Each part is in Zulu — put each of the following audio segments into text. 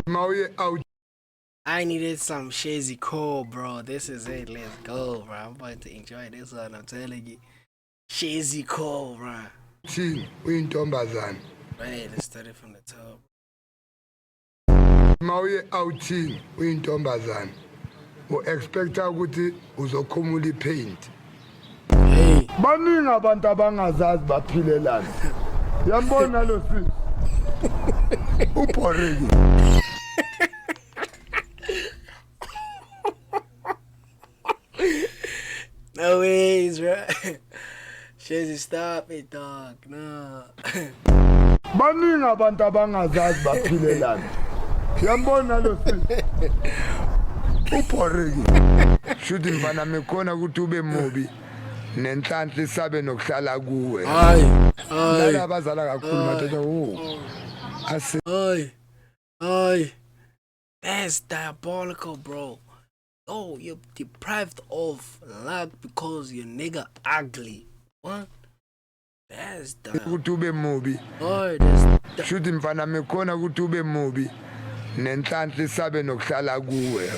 Mauye out. I needed some Shazy Cole, bro. This is it. Let's go, bro. I'm about to enjoy this one. I'm telling you. Shazy Cole, bro. Thini uyintombazana. Right, let's start it from the top. Mauye outhini uyintombazana. U-expecta ukuthi uzokhumula ipaint. Hey. Baningi abantu abangazazi baphilelana. Yambona lo si. Uboring. No ways, bro. Shazy, stop it, dog. No. Baningi abantu abangazazi baphilelana. Yambona lo si. Uboring. Shuthi mfana mekhona ukuthi ube mubi. Nenhlanhla isabe nokuhlala kuwe. Hayi. Laba abazala kakhulu mathatha Ay. That's diabolical, bro. Oh, you're deprived of luck because your nigga ugly. What? That's ukuthi ube mubi. Oh, that's Shuthi mfana mekhona ukuthi ube mubi. Nenhlanhla isabe nokuhlala kuwe.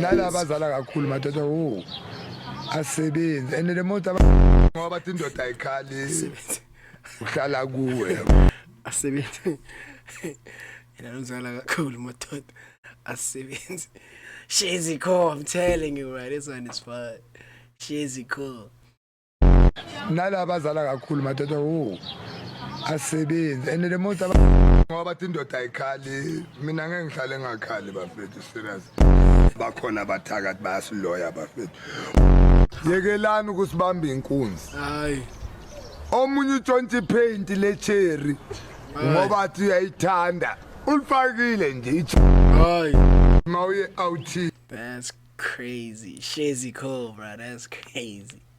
Laba abazala kakhulu mathatha asebenze and the most ngoba bathi indoda ayikhali uhlala kuwe asebenze. And anozala kakhulu madoda asebenze. Shazy Cole, I'm telling you, right? This one is fun. Shazy Cole. nalaba abazala kakhulu mathatha asebenze and the most ngoba bathi indoda ayikhali mina ngeke ngihlale ngakhali bafethu serious bakhona bathakathi bayasiloya bafethu yekelani ukusibamba inkunzi Hayi. omunye utshontshe ipaint le cherry ngoba athi uyayithanda ulifakile nje Hayi. mawuye outhi. That's crazy. Shazy Cole, bro. That's crazy.